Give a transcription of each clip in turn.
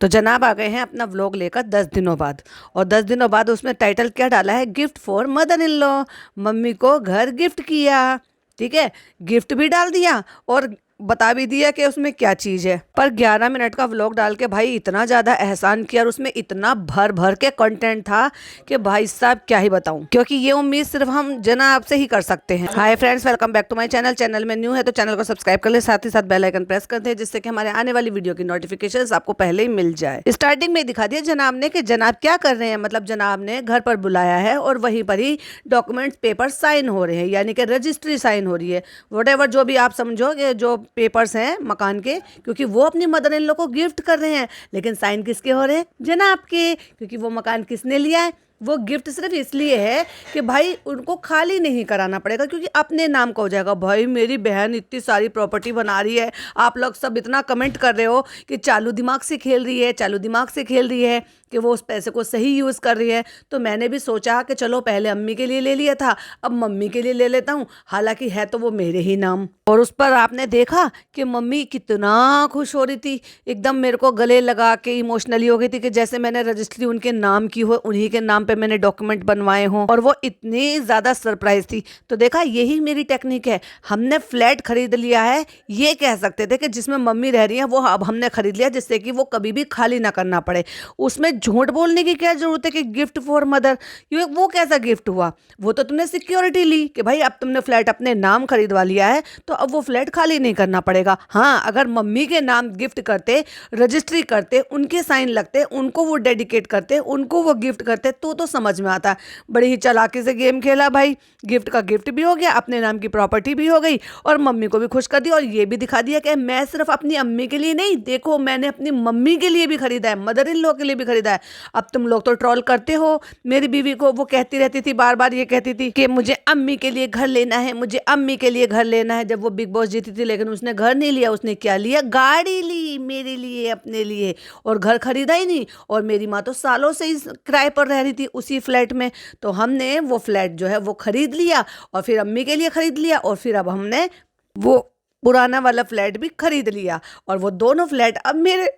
तो जनाब आ गए हैं अपना व्लॉग लेकर 10 दिनों बाद। और 10 दिनों बाद उसमें टाइटल क्या डाला है, gift for mother in law. Mummy को घर गिफ्ट किया। ठीक है, गिफ्ट भी डाल दिया और बता भी दिया कि उसमें क्या चीज है। पर 11 मिनट का व्लॉग डाल के भाई इतना ज्यादा एहसान किया और उसमें इतना भर भर के कंटेंट था कि भाई साहब क्या ही बताऊं, क्योंकि ये उम्मीद सिर्फ हम जनाब से ही कर सकते हैं। Hi friends, welcome back to my channel. Channel में न्यू है तो चैनल को सब्सक्राइब कर ले, साथ ही साथ बेल आइकन प्रेस कर दे, जिससे कि हमारे आने वाली वीडियो की नोटिफिकेशन आपको पहले ही मिल जाए। स्टार्टिंग में दिखा दिया जनाब ने कि जनाब क्या कर रहे हैं, मतलब जनाब ने घर पर बुलाया है और वहीं पर ही डॉक्यूमेंट्स पेपर साइन हो रहे हैं, यानी कि रजिस्ट्री साइन हो रही है। वट जो भी आप समझो कि जो पेपर्स हैं मकान के, क्योंकि वो अपनी मदर इन लॉ को गिफ्ट कर रहे हैं। लेकिन साइन किसके हो रहे हैं, जनाब के, क्योंकि वो मकान किसने लिया है। वो गिफ्ट सिर्फ इसलिए है कि भाई उनको खाली नहीं कराना पड़ेगा, क्योंकि अपने नाम का हो जाएगा। भाई मेरी बहन इतनी सारी प्रॉपर्टी बना रही है, आप लोग सब इतना कमेंट कर रहे हो कि चालू दिमाग से खेल रही है, चालू दिमाग से खेल रही है, कि वो उस पैसे को सही यूज़ कर रही है। तो मैंने भी सोचा कि चलो पहले अम्मी के लिए ले लिया था, अब मम्मी के लिए ले लेता हूँ, हालांकि है तो वो मेरे ही नाम। और उस पर आपने देखा कि मम्मी कितना खुश हो रही थी, एकदम मेरे को गले लगा के इमोशनली हो गई थी, कि जैसे मैंने रजिस्ट्री उनके नाम की हो, उन्हीं के नाम पे मैंने डॉक्यूमेंट बनवाए हों। और वो इतनी ज़्यादा सरप्राइज थी। तो देखा, यही मेरी टेक्निक है। हमने फ्लैट खरीद लिया है, ये कह सकते थे कि जिसमें मम्मी रह रही है वो अब हमने खरीद लिया, जिससे कि वो कभी भी खाली ना करना पड़े। उसमें झूठ बोलने की क्या जरूरत है कि गिफ्ट फॉर मदर। ये वो कैसा गिफ्ट हुआ, वो तो तुमने सिक्योरिटी ली कि भाई अब तुमने फ्लैट अपने नाम खरीदवा लिया है, तो अब वो फ्लैट खाली नहीं करना पड़ेगा। हाँ, अगर मम्मी के नाम गिफ्ट करते, रजिस्ट्री करते, उनके साइन लगते, उनको वो डेडिकेट करते, उनको वो गिफ्ट करते, तो समझ में आता। बड़ी ही चालाकी से गेम खेला भाई, गिफ्ट का गिफ्ट भी हो गया, अपने नाम की प्रॉपर्टी भी हो गई और मम्मी को भी खुश कर दिया। और ये भी दिखा दिया कि मैं सिर्फ अपनी अम्मी के लिए नहीं, देखो मैंने अपनी मम्मी के लिए भी खरीदा है, मदर इन लॉ के लिए भी खरीदा है। अब तुम लोग तो ट्रोल करते हो मेरी बीवी को, वो कहती रहती थी, बार बार ये कहती थी कि मुझे अम्मी के लिए घर लेना है, मुझे अम्मी के लिए घर लेना है, जब वो बिग बॉस जीती थी। लेकिन उसने घर नहीं लिया, उसने क्या लिया, गाड़ी ली मेरे लिए, अपने लिए, और घर खरीदा ही नहीं। और मेरी माँ तो सालों से ही किराए पर रह रही थी उसी फ्लैट में, तो हमने वो फ्लैट जो है वो खरीद लिया और फिर अम्मी के लिए खरीद लिया, और फिर अब हमने वो पुराना वाला फ्लैट भी खरीद लिया, और वो दोनों फ्लैट अब मेरे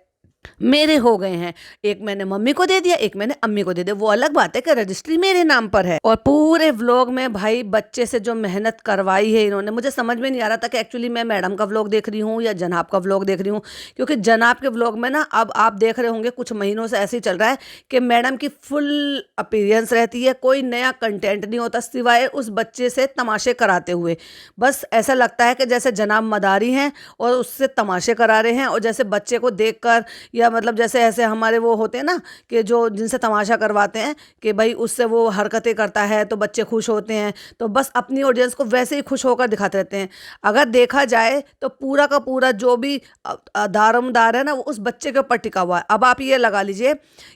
मेरे हो गए हैं। एक मैंने मम्मी को दे दिया, एक मैंने अम्मी को दे दिया। वो अलग बात है कि रजिस्ट्री मेरे नाम पर है। और पूरे व्लॉग में भाई बच्चे से जो मेहनत करवाई है इन्होंने, मुझे समझ में नहीं आ रहा था कि एक्चुअली मैं मैडम का व्लॉग देख रही हूँ या जनाब का व्लॉग देख रही हूँ, क्योंकि जनाब के व्लॉग में ना, अब आप देख रहे होंगे कुछ महीनों से ऐसे ही चल रहा है कि मैडम की फुल अपीयरेंस रहती है, कोई नया कंटेंट नहीं होता सिवाय उस बच्चे से तमाशे कराते हुए। बस ऐसा लगता है कि जैसे जनाब मदारी हैं और उससे तमाशे करा रहे हैं, और जैसे बच्चे को देखकर, या मतलब जैसे ऐसे हमारे वो होते हैं ना कि जो जिनसे तमाशा करवाते हैं कि भाई उससे वो हरकतें करता है तो बच्चे खुश होते हैं, तो बस अपनी ऑडियंस को वैसे ही खुश होकर दिखाते रहते हैं। अगर देखा जाए तो पूरा का पूरा जो भी दारोमदार है ना, वो उस बच्चे के ऊपर टिका हुआ है। अब आप ये लगा लीजिए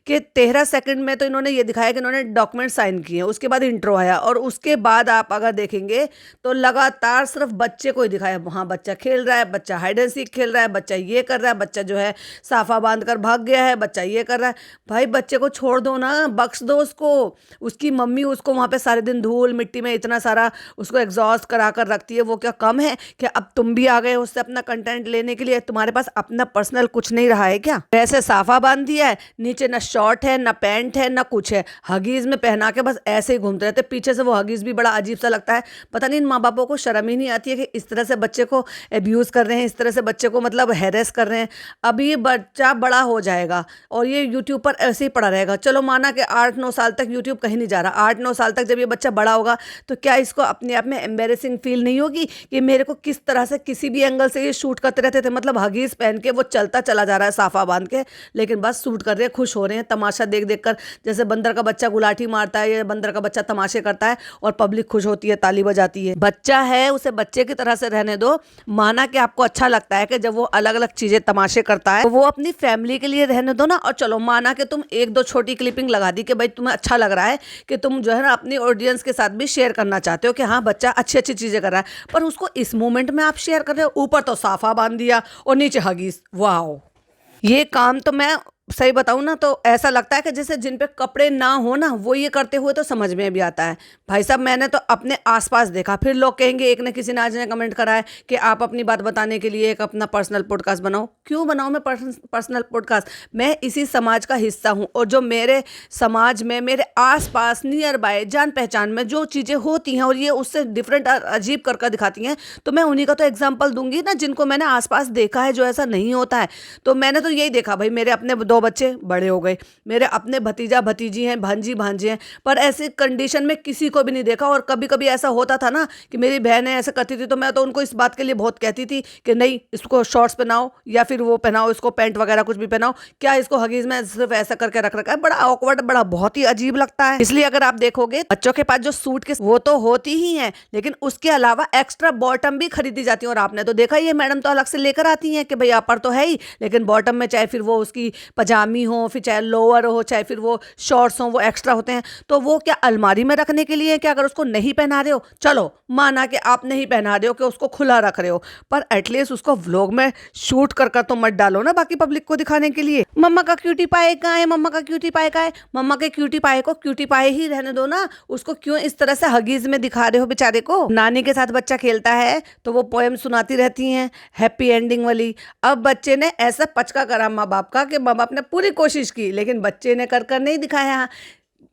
कि 13 सेकंड में तो इन्होंने ये दिखाया कि इन्होंने डॉक्यूमेंट साइन किए, उसके बाद इंट्रो आया, और उसके बाद आप अगर देखेंगे तो लगातार सिर्फ बच्चे को ही दिखाया। वहाँ बच्चा खेल रहा है, बच्चा हाइड एंड सीक खेल रहा है, बच्चा ये कर रहा है, बच्चा जो है साफा बांध कर भाग गया है, बच्चा ये कर रहा है। भाई बच्चे को छोड़ दो ना, बख्श दो उसको। उसकी मम्मी उसको वहाँ पे सारे दिन धूल मिट्टी में इतना सारा उसको एग्जॉस्ट करा कर रखती है। वो क्या कम है कि अब तुम भी आ गए हो उससे अपना कंटेंट लेने के लिए? तुम्हारे पास अपना पर्सनल कुछ नहीं रहा है क्या? वैसे साफा बांध दिया है, नीचे ना शॉर्ट है, ना पैंट है, ना कुछ है, हगीज में पहना के बस ऐसे ही घूमते रहते। पीछे से वो हगीज भी बड़ा अजीब सा लगता है। पता नहीं इन माँ बापों को शर्म ही नहीं आती है कि इस तरह से बच्चे को एब्यूज कर रहे हैं, इस तरह से बच्चे को मतलब हैरेस कर रहे हैं। अभी ये बच्चा बड़ा हो जाएगा और ये यूट्यूब पर ऐसे ही पड़ा रहेगा। चलो माना कि 8-9 साल तक यूट्यूब कहीं नहीं जा रहा, 8-9 साल तक जब ये बच्चा बड़ा होगा तो क्या इसको अपने आप में एम्बेरेसिंग फील नहीं होगी कि मेरे को किस तरह से किसी भी एंगल से ये शूट करते रहते थे, मतलब हगीज पहन के वो चलता चला जा रहा है साफा बांध के, लेकिन बस शूट कर रहे हैं, खुश हो रहे हैं तमाशा देख देख कर। जैसे बंदर का बच्चा गुलाठी मारता है या बंदर का बच्चा तमाशे करता है और पब्लिक खुश होती है, ताली बजाती है। बच्चा है, उसे बच्चे की तरह से रहने दो। माना कि आपको अच्छा लगता है कि जब वो अलग अलग चीजें तमाशे करता है, तो वो अपनी फैमिली के लिए रहने दो ना। और चलो माना कि तुम 1-2 छोटी क्लिपिंग लगा दी कि भाई तुम्हें अच्छा लग रहा है कि तुम जो है ना अपनी ऑडियंस के साथ भी शेयर करना चाहते हो कि हाँ बच्चा अच्छी अच्छी चीजें कर रहा है, पर उसको इस मोमेंट में आप शेयर कर रहे हो। ऊपर तो साफा बांध दिया और नीचे हगीज। वाओ, ये काम तो मैं सही बताऊँ ना तो ऐसा लगता है कि जैसे जिन पे कपड़े ना हो ना वो ये करते हुए तो समझ में भी आता है। भाई साहब मैंने तो अपने आसपास देखा, फिर लोग कहेंगे, एक ने किसी ने आज ने कमेंट करा है कि आप अपनी बात बताने के लिए एक अपना पर्सनल पॉडकास्ट बनाओ। क्यों बनाऊँ मैं पर्सनल पॉडकास्ट? मैं इसी समाज का हिस्सा हूँ, और जो मेरे समाज में मेरे आसपास नियर बाय जान पहचान में जो चीज़ें होती हैं और ये उससे डिफरेंट अजीब कर दिखाती हैं, तो मैं उन्हीं का तो एग्जाम्पल दूंगी ना, जिनको मैंने आसपास देखा है जो ऐसा नहीं होता है। तो मैंने तो यही देखा भाई, मेरे अपने 2 बच्चे बड़े हो गए, मेरे अपने भतीजा भतीजी हैं, भांजी भांजे हैं, पर ऐसी कंडीशन में किसी को भी नहीं देखा। और कभी कभी ऐसा होता था ना कि मेरी बहनें ऐसा करती थी, तो मैं तो उनको इस बात के लिए बहुत कहती थी कि नहीं, इसको शॉर्ट्स पहनाओ या फिर वो पहनाओ, इसको पैंट वगैरह कुछ भी पहनाओ, क्या इसको हगीज में सिर्फ ऐसा करके रख रखा है। बड़ा ऑकवर्ड, बड़ा बहुत ही अजीब लगता है। इसलिए अगर आप देखोगे बच्चों के पास जो सूट के वो तो होती ही हैं, लेकिन उसके अलावा एक्स्ट्रा बॉटम भी खरीदी जाती है। और आपने तो देखा ही है, मैडम तो अलग से लेकर आती हैं कि भाई अपर तो है ही, लेकिन बॉटम में चाहे फिर वो उसकी पजामी हो, फिर चाहे लोअर हो, चाहे फिर वो शॉर्ट्स हो, वो एक्स्ट्रा होते हैं। तो वो क्या अलमारी में रखने के लिए है क्या? अगर उसको नहीं पहना रहे हो, चलो माना कि आप नहीं पहना रहे हो, कि उसको खुला रख रहे हो, पर एटलीस्ट उसको व्लॉग में शूट कर तो मत डालो ना बाकी पब्लिक को दिखाने के लिए। मम्मा का क्यूटी पाए कहाँ है, मम्मा का क्यूटी पाए कहाँ है? मम्मा के क्यूटी पाए को क्यूटी पाए ही रहने दो ना, उसको क्यों इस तरह से हगीज में दिखा रहे हो बेचारे को? नानी के साथ बच्चा खेलता है तो वो पोएम सुनाती रहती हैं हैप्पी एंडिंग वाली। अब बच्चे ने ऐसा पचका करा माँ बाप का कि माँ बाप ने पूरी कोशिश की, लेकिन बच्चे ने कर नहीं दिखाया।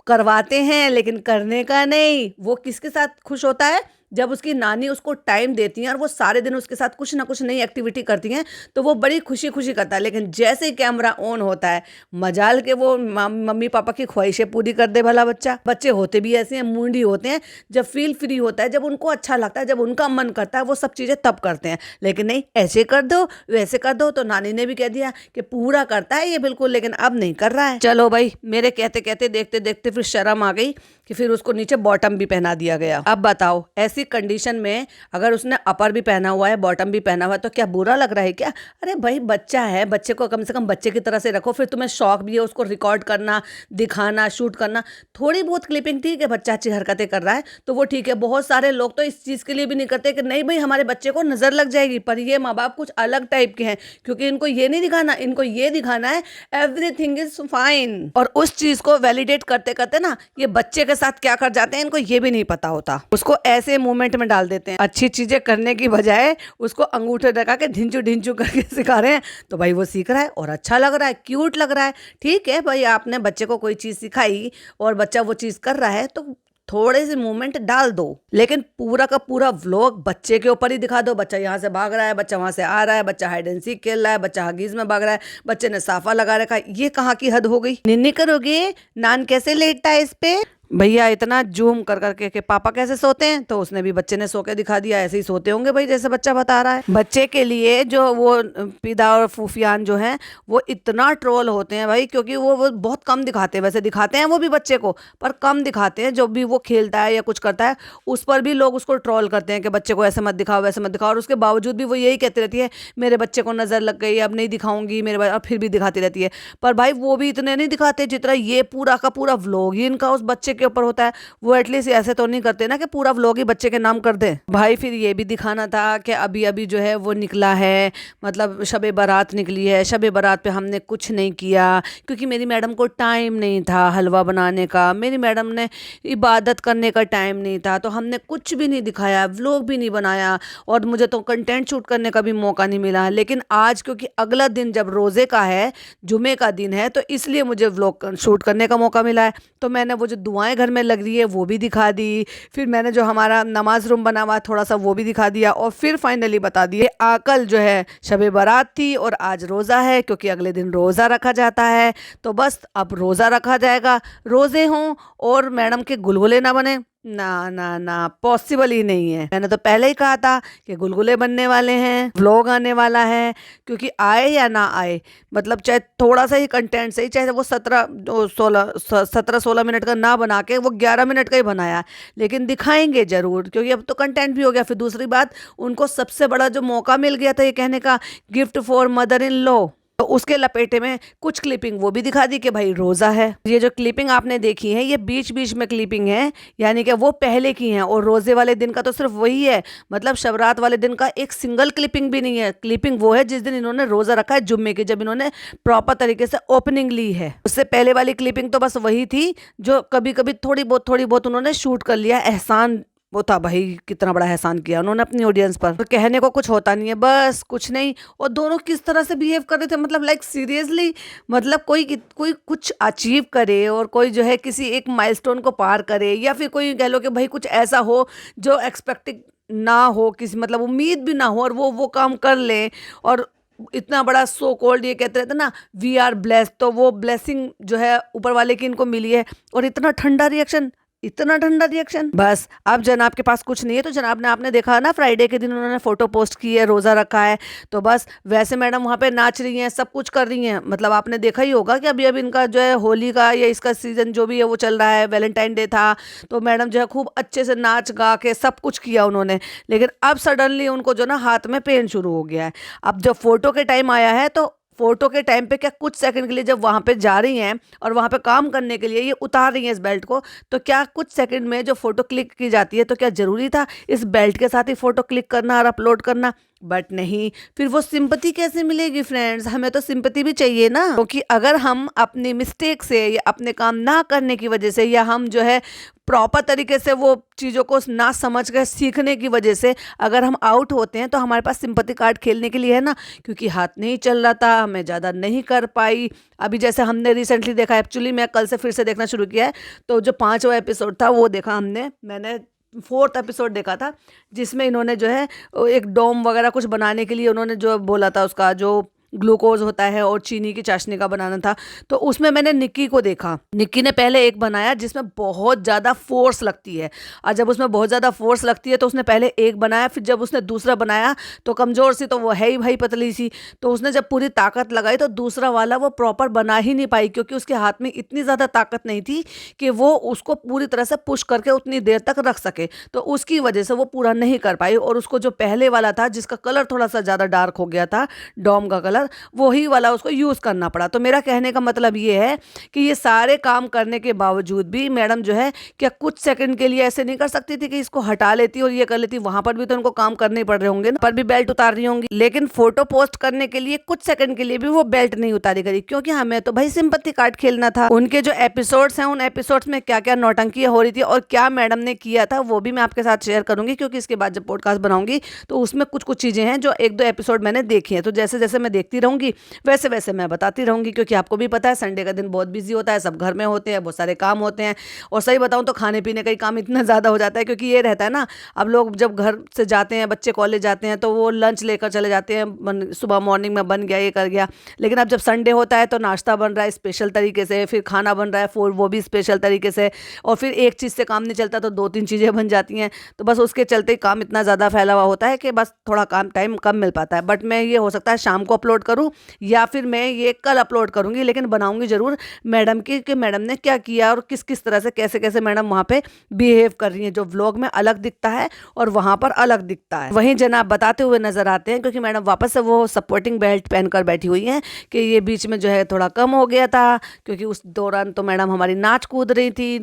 करवाते हैं लेकिन करने का नहीं। वो किसके साथ खुश होता है? जब उसकी नानी उसको टाइम देती हैं और वो सारे दिन उसके साथ कुछ ना कुछ नई एक्टिविटी करती हैं, तो वो बड़ी खुशी खुशी करता है। लेकिन जैसे ही कैमरा ऑन होता है, मजाल के वो मम्मी पापा की ख्वाहिशें पूरी कर दे भला बच्चा। बच्चे होते भी ऐसे हैं, मूडी होते हैं। जब फील फ्री होता है, जब उनको अच्छा लगता है, जब उनका मन करता है, वो सब चीज़ें तब करते हैं। लेकिन नहीं, ऐसे कर दो वैसे कर दो, तो नानी ने भी कह दिया कि पूरा करता है ये बिल्कुल, लेकिन अब नहीं कर रहा है। चलो भाई, मेरे कहते कहते देखते देखते फिर शर्म आ गई कि फिर उसको नीचे बॉटम भी पहना दिया गया। अब बताओ, ऐसी कंडीशन में अगर उसने अपर भी पहना हुआ है, बॉटम भी पहना हुआ है, तो क्या बुरा लग रहा है क्या? अरे भाई बच्चा है, बच्चे को कम से कम बच्चे की तरह से रखो। फिर तुम्हें शौक भी है उसको रिकॉर्ड करना, दिखाना, शूट करना। थोड़ी बहुत क्लिपिंग ठीक है, बच्चा अच्छी हरकतें कर रहा है तो वो ठीक है। बहुत सारे लोग तो इस चीज़ के लिए भी नहीं करते कि नहीं भाई हमारे बच्चे को नज़र लग जाएगी, पर ये माँ बाप कुछ अलग टाइप के हैं, क्योंकि इनको ये नहीं दिखाना, इनको ये दिखाना है एवरीथिंग इज फाइन। और उस चीज़ को वैलिडेट करते करते ना ये बच्चे के साथ क्या कर जाते हैं इनको ये भी नहीं पता होता। उसको ऐसे मूवमेंट में डाल देते हैं, अच्छी चीजें करने की बजाय उसको अंगूठे लगा के ढिंचू ढिंचू करके सिखा रहे हैं। तो भाई वो सीख रहा है और अच्छा लग रहा है, क्यूट लग रहा है। ठीक है भाई, आपने बच्चे को कोई चीज़ सिखाई और बच्चा वो चीज़ कर रहा है तो थोड़े से मूवमेंट डाल दो, लेकिन पूरा का पूरा व्लॉग बच्चे के ऊपर ही दिखा दो। बच्चा यहाँ से भाग रहा है, बच्चा वहाँ से आ रहा है, बच्चा हाइड एंड सीक खेल रहा है, बच्चा हगीज में भाग रहा है, बच्चे ने साफा लगा रखा है। ये कहाँ की हद हो गई? निन्नी करोगे? नान कैसे लेटता है इस पे? भैया इतना जूम कर करके कि पापा कैसे सोते हैं, तो उसने भी बच्चे ने सो के दिखा दिया। ऐसे ही सोते होंगे भाई जैसे बच्चा बता रहा है। बच्चे के लिए जो वो पिदा और फूफियान जो हैं वो इतना ट्रोल होते हैं भाई, क्योंकि वो बहुत कम दिखाते हैं। वैसे दिखाते हैं वो भी बच्चे को, पर कम दिखाते हैं। जो भी वो खेलता है या कुछ करता है उस पर भी लोग उसको ट्रोल करते हैं कि बच्चे को ऐसे मत दिखाओ वैसे मत दिखाओ। और उसके बावजूद भी वो यही कहती रहती है मेरे बच्चे को नज़र लग गई, अब नहीं दिखाऊंगी मेरे और फिर भी दिखाती रहती है। पर भाई वो भी इतने नहीं दिखाते जितना ये पूरा का पूरा व्लॉग ही इनका उस बच्चे के ऊपर होता है। वो एटलीस्ट ऐसे तो नहीं करते ना कि पूरा व्लॉग ही बच्चे के नाम कर दे। भाई फिर ये भी दिखाना था कि अभी अभी जो है वो निकला है, मतलब शबे बारात निकली है। शबे बारात पे हमने कुछ नहीं किया क्योंकि मेरी मैडम को टाइम नहीं था हलवा बनाने का, मेरी मैडम ने इबादत करने का टाइम नहीं था, तो हमने कुछ भी नहीं दिखाया, व्लॉग भी नहीं बनाया और मुझे तो कंटेंट शूट करने का भी मौका नहीं मिला। लेकिन आज क्योंकि अगला दिन जब रोज़े का है, जुमे का दिन है, तो इसलिए मुझे व्लॉग शूट करने का मौका मिला है। तो मैंने वो जो दुआएं घर में लग रही है वो भी दिखा दी, फिर मैंने जो हमारा नमाज रूम बना हुआ थोड़ा सा वो भी दिखा दिया, और फिर फाइनली बता दिए कल जो है शबे बारात थी और आज रोज़ा है, क्योंकि अगले दिन रोज़ा रखा जाता है। तो बस अब रोज़ा रखा जाएगा, रोज़े हों और मैडम के गुलगुले ना बने, ना ना ना पॉसिबल ही नहीं है। मैंने तो पहले ही कहा था कि गुलगुले बनने वाले हैं, व्लॉग आने वाला है, क्योंकि आए या ना आए, मतलब चाहे थोड़ा सा ही कंटेंट सही, चाहे वो 17-16 मिनट का ना बना के वो 11 मिनट का ही बनाया, लेकिन दिखाएंगे जरूर, क्योंकि अब तो कंटेंट भी हो गया। फिर दूसरी बात, उनको सबसे बड़ा जो मौका मिल गया था ये कहने का, gift for mother in law, तो उसके लपेटे में कुछ क्लिपिंग वो भी दिखा दी कि भाई रोज़ा है। ये जो क्लिपिंग आपने देखी है ये बीच बीच में क्लिपिंग है, यानी कि वो पहले की हैं, और रोज़े वाले दिन का तो सिर्फ वही है, मतलब शबरात वाले दिन का एक सिंगल क्लिपिंग भी नहीं है। क्लिपिंग वो है जिस दिन इन्होंने रोज़ा रखा है जुम्मे की, जब इन्होंने प्रॉपर तरीके से ओपनिंग ली है। उससे पहले वाली क्लिपिंग तो बस वही थी जो कभी कभी थोड़ी बहुत उन्होंने शूट कर लिया। एहसान वो था भाई, कितना बड़ा एहसान किया उन्होंने अपनी ऑडियंस पर, तो कहने को कुछ होता नहीं है, बस कुछ नहीं। और दोनों किस तरह से बिहेव कर रहे थे, मतलब लाइक सीरियसली, मतलब कोई कुछ अचीव करे और कोई जो है किसी एक माइलस्टोन को पार करे, या फिर कोई कह लो कि भाई कुछ ऐसा हो जो एक्सपेक्टेड ना हो, किसी मतलब उम्मीद भी ना हो, और वो काम कर ले। और इतना बड़ा सो कॉल्ड, ये कहते रहते ना वी आर ब्लेस्ड, तो वो ब्लेसिंग जो है ऊपर वाले की इनको मिली है। और इतना ठंडा रिएक्शन, इतना ठंडा रिएक्शन। बस अब जनाब के पास कुछ नहीं है, तो जनाब ने, आपने देखा ना फ्राइडे के दिन उन्होंने फोटो पोस्ट की है, रोज़ा रखा है, तो बस वैसे मैडम वहाँ पे नाच रही हैं, सब कुछ कर रही हैं। मतलब आपने देखा ही होगा कि अभी अभी इनका जो है होली का या इसका सीज़न जो भी है वो चल रहा है, वैलेंटाइन डे था, तो मैडम जो है खूब अच्छे से नाच गा के सब कुछ किया उन्होंने। लेकिन अब सडनली उनको जो ना हाथ में पेन शुरू हो गया है। अब जब फोटो के टाइम आया है, तो फोटो के टाइम पे क्या कुछ सेकंड के लिए जब वहां पे जा रही हैं और वहां पे काम करने के लिए ये उतार रही हैं इस बेल्ट को, तो क्या कुछ सेकंड में जो फोटो क्लिक की जाती है, तो क्या जरूरी था इस बेल्ट के साथ ही फोटो क्लिक करना और अपलोड करना? बट नहीं, फिर वो सिंपैथी कैसे मिलेगी फ्रेंड्स? हमें तो सिंपैथी भी चाहिए ना, क्योंकि अगर हम अपनी मिस्टेक से या अपने काम ना करने की वजह से, या हम जो है प्रॉपर तरीके से वो चीज़ों को ना समझ कर सीखने की वजह से अगर हम आउट होते हैं, तो हमारे पास सिंपैथी कार्ड खेलने के लिए है ना, क्योंकि हाथ नहीं चल रहा था, मैं ज़्यादा नहीं कर पाई। अभी जैसे हमने रिसेंटली देखा, एक्चुअली मैं कल से फिर से देखना शुरू किया है, तो जो 5वां एपिसोड था वो देखा हमने, मैंने 4th एपिसोड देखा था, जिसमें इन्होंने जो है एक डोम वगैरह कुछ बनाने के लिए उन्होंने जो बोला था, उसका जो ग्लूकोज होता है और चीनी की चाशनी का बनाना था। तो उसमें मैंने निक्की को देखा, निक्की ने पहले एक बनाया जिसमें बहुत ज़्यादा फोर्स लगती है, और जब उसमें बहुत ज़्यादा फोर्स लगती है तो उसने पहले एक बनाया, फिर जब उसने दूसरा बनाया तो कमज़ोर सी तो वो है ही भाई, पतली सी, तो उसने जब पूरी ताकत लगाई तो दूसरा वाला वो प्रॉपर बना ही नहीं पाई, क्योंकि उसके हाथ में इतनी ज़्यादा ताकत नहीं थी कि वो उसको पूरी तरह से पुश करके उतनी देर तक रख सके, तो उसकी वजह से वो पूरा नहीं कर पाई। और उसको जो पहले वाला था जिसका कलर थोड़ा सा ज़्यादा डार्क हो गया था, डॉम का कलर, वही वाला उसको यूज़ करना पड़ा। तो मेरा कहने का मतलब ये है कि ये सारे काम करने के बावजूद भी मैडम जो है क्या कुछ सेकंड के लिए ऐसे नहीं कर सकती थी कि इसको हटा लेती और ये कर लेती? वहां पर भी तो उनको काम करने पड़ रहे होंगे ना, पर भी बेल्ट उतार रही होंगी, लेकिन फोटो पोस्ट करने के लिए कुछ सेकंड के लिए भी वो बेल्ट नहीं उतारी करी, क्योंकि हमें तो भाई सिंपैथी कार्ड खेलना था। उनके जो एपिसोड्स हैं, उन एपिसोड्स में क्या क्या नौटंकी हो रही थी और क्या मैडम ने किया था, वो भी मैं आपके साथ शेयर करूंगी, क्योंकि इसके बाद जब पॉडकास्ट बनाऊंगी तो उसमें कुछ कुछ चीजें हैं जो 1-2 एपिसोड मैंने देखी है, तो जैसे जैसे मैं देखती रहूंगी वैसे वैसे मैं बताती रहूंगी, क्योंकि आपको भी पता है संडे का दिन बहुत बिजी होता है, सब घर में होते हैं, बहुत सारे काम होते हैं, और सही बताऊं तो खाने पीने का ही काम इतना ज़्यादा हो जाता है, क्योंकि ये रहता है ना, अब लोग जब घर से जाते हैं, बच्चे कॉलेज जाते हैं, तो वो लंच लेकर चले जाते हैं, सुबह मॉर्निंग में बन गया, ये कर गया, लेकिन अब जब संडे होता है तो नाश्ता बन रहा है स्पेशल तरीके से, फिर खाना बन रहा है फूड वो भी स्पेशल तरीके से, और फिर एक चीज़ से काम नहीं चलता तो 2-3 चीज़ें बन जाती हैं, तो बस उसके चलते काम इतना ज़्यादा फैला हुआ होता है कि बस थोड़ा काम टाइम कम मिल पाता है। बट मैं, ये हो सकता है शाम को अपलोड करूँ या फिर मैं ये कल अपलोड करूंगी, लेकिन बनाऊंगी जरूर मैडम की कि मैडम ने क्या किया और किस किस तरह से कैसे कैसे मैडम वहाँ पे बिहेव कर रही हैं, जो व्लॉग में अलग दिखता है और वहाँ पर अलग दिखता है। वहीं जनाब बताते हुए नजर आते हैं, क्योंकि मैडम वापस से वो सपोर्टिंग बेल्ट पहनकर बैठी हुई हैं कि ये बीच में जो है थोड़ा कम हो गया था, क्योंकि उस दौरान तो मैडम हमारी नाच कूद रही थी,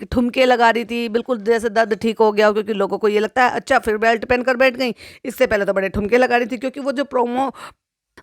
ठुमके लगा रही थी, बिल्कुल जैसे दर्द ठीक हो गया हो, क्योंकि लोगों को ये लगता है अच्छा फिर बेल्ट पहनकर बैठ गई, इससे पहले तो बड़े ठुमके लगा रही थी, क्योंकि वो जो प्रोमो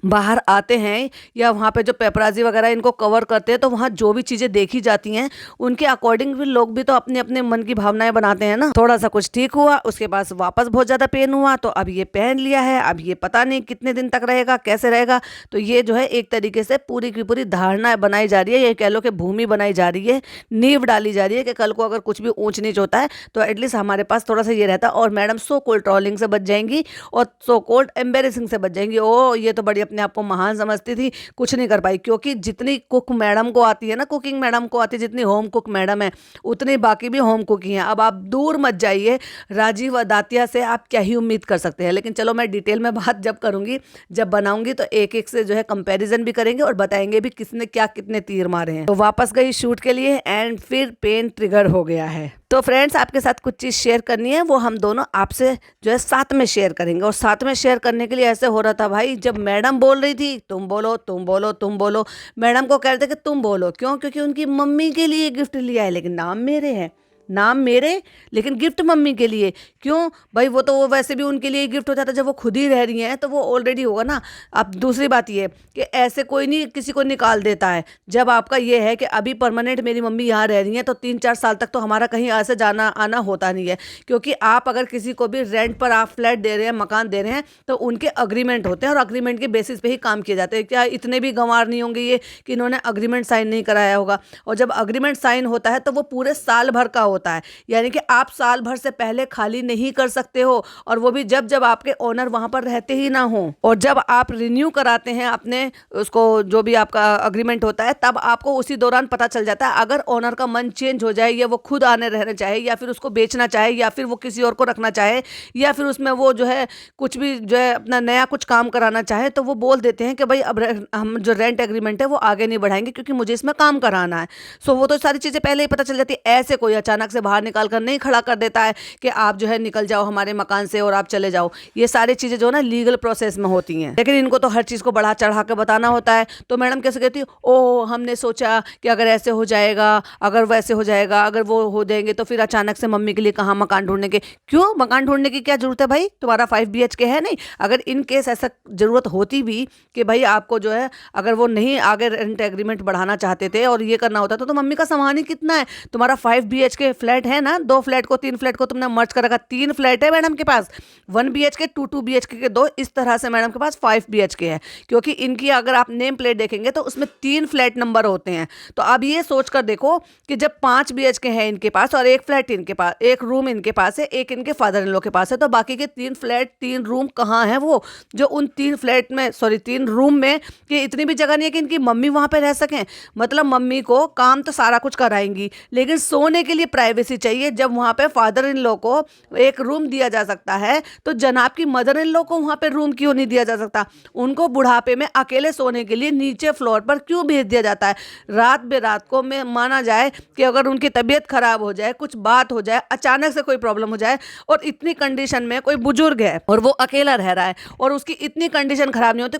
बाहर आते हैं या वहाँ पे जो पेपराजी वगैरह इनको कवर करते हैं, तो वहाँ जो भी चीज़ें देखी जाती हैं उनके अकॉर्डिंग भी लोग भी तो अपने अपने मन की भावनाएं बनाते हैं ना। थोड़ा सा कुछ ठीक हुआ, उसके पास वापस बहुत ज़्यादा पेन हुआ, तो अब ये पहन लिया है, अब ये पता नहीं कितने दिन तक रहेगा, कैसे रहेगा। तो ये जो है एक तरीके से पूरी की पूरी धारणा बनाई जा रही है, ये कह लो कि भूमि बनाई जा रही है, नींव डाली जा रही है कि कल को अगर कुछ भी ऊंच नीच होता है तो एटलीस्ट हमारे पास थोड़ा सा ये रहता है। और मैडम सो कोल्ड ट्रोलिंग से बच जाएंगी और सो कोल्ड एम्बेरेसिंग से बच जाएंगी। ओ ये तो बड़ी अपने आप को महान समझती थी, कुछ नहीं कर पाई, क्योंकि जितनी कुक मैडम को आती है ना, कुकिंग मैडम को आती है, जितनी होम कुक मैडम है उतनी बाकी भी होम कुक ही हैं। अब आप दूर मत जाइए, राजीव दातिया से आप क्या ही उम्मीद कर सकते हैं। लेकिन चलो मैं डिटेल में बात जब करूंगी, जब बनाऊंगी, तो एक एक से जो है कंपैरिजन भी करेंगे और बताएंगे भी किसने क्या कितने तीर मारे हैं। तो वापस गई शूट के लिए एंड फिर पेन ट्रिगर हो गया है। तो फ्रेंड्स, आपके साथ कुछ चीज़ शेयर करनी है, वो हम दोनों आपसे जो है साथ में शेयर करेंगे। और साथ में शेयर करने के लिए ऐसे हो रहा था भाई, जब मैडम बोल रही थी तुम बोलो तुम बोलो तुम बोलो, मैडम को कह रहे थे कि तुम बोलो, क्यों? क्योंकि उनकी मम्मी के लिए गिफ्ट लिया है, लेकिन नाम मेरे है, नाम मेरे, लेकिन गिफ्ट मम्मी के लिए। क्यों भाई? वो वैसे भी उनके लिए गिफ्ट हो जाता है, जब वो खुद ही रह रही हैं तो वो ऑलरेडी होगा ना। अब दूसरी बात ये कि ऐसे कोई नहीं किसी को निकाल देता है। जब आपका ये है कि अभी परमानेंट मेरी मम्मी यहाँ रह रही हैं, तो 3-4 साल तक तो हमारा कहीं ऐसे जाना आना होता नहीं है। क्योंकि आप अगर किसी को भी रेंट पर आप फ्लैट दे रहे हैं, मकान दे रहे हैं, तो उनके अग्रीमेंट होते हैं और अग्रीमेंट के बेसिस पे ही काम किए जाते हैं। क्या इतने भी गंवार नहीं होंगे ये कि इन्होंने अग्रीमेंट साइन नहीं कराया होगा? और जब अग्रीमेंट साइन होता है तो वो पूरे साल भर का होता है, यानी कि आप साल भर से पहले खाली नहीं कर सकते हो। और वो भी जब जब आपके ओनर वहां पर रहते ही ना हो। और जब आप रिन्यू कराते हैं अपने उसको, जो भी आपका अग्रीमेंट होता है, तब आपको उसी दौरान पता चल जाता है। अगर ओनर का मन चेंज हो जाए, या वो खुद आने रहना चाहे, या फिर उसको बेचना चाहे, या फिर वो किसी और को रखना चाहे, या फिर उसमें वो जो है कुछ भी जो है अपना नया कुछ काम कराना चाहे, तो वो बोल देते हैं कि भाई अब हम जो रेंट एग्रीमेंट है वो आगे नहीं बढ़ाएंगे, क्योंकि मुझे इसमें काम कराना है। सो वो तो सारी चीज़ें पहले ही पता चल जाती है। ऐसे कोई अचानक से बाहर निकाल कर नहीं खड़ा कर देता है कि आप जो है निकल जाओ हमारे मकान से और आप चले जाओ। ये सारी चीज़ें जो है ना लीगल प्रोसेस में होती हैं, लेकिन इनको तो हर चीज़ को बढ़ा चढ़ा के बताना होता है। तो मैडम कैसे कहती है, ओ हमने सोचा कि अगर ऐसे हो जाएगा, अगर वैसे हो जाएगा, अगर वो हो जाएंगे, तो फिर अचानक से मम्मी के लिए कहाँ मकान ढूंढने के? क्यों मकान ढूंढने की क्या जरूरत है भाई? तुम्हारा 5 BHK है नहीं? अगर इन केस ऐसा जरूरत होती भी कि भाई आपको जो है, अगर वो नहीं आगे रेंट एग्रीमेंट बढ़ाना चाहते थे और ये करना होता तो मम्मी का सामान ही कितना है? तुम्हारा 5 BHK फ्लैट है ना, 2 फ्लैट को 3 फ्लैट को तुमने मर्ज कर रखा। 3 फ्लैट है मैडम के पास, 1 BHK 2 BHK के 2, इस तरह से मैडम के पास 5 BHK है। क्योंकि इनकी अगर आप नेम प्लेट देखेंगे तो उसमें 3 फ्लैट नंबर होते हैं। तो अब ये सोच कर देखो कि जब 5 BHK है इनके पास और 1 फ्लैट इनके पास, 1 रूम इनके पास है, 1 इनके फादर इन लॉ के पास है, तो बाकी के 3 फ्लैट 3 रूम कहाँ है वो, जो उन 3 फ्लैट में, सॉरी 3 रूम में, कि इतनी भी जगह नहीं है कि इनकी मम्मी वहां पे रह सकें। मतलब मम्मी को काम तो सारा कुछ कराएंगी, लेकिन सोने के लिए प्राइवेसी चाहिए। जब वहां पे फादर इन लॉ को एक रूम दिया जा सकता है, तो जनाब की मदर इन लॉ को वहां पे रूम क्यों नहीं दिया जा सकता? उनको बुढ़ापे में अकेले सोने के लिए नीचे फ्लोर पर क्यों भेज दिया जाता है? रात बेरात को में माना जाए कि अगर उनकी तबीयत खराब हो जाए, कुछ बात हो जाए, अचानक से कोई प्रॉब्लम हो जाए, और इतनी कंडीशन में कोई बुजुर्ग है और वो अकेला रह रहा है और उसकी इतनी कंडीशन खराब नहीं होती,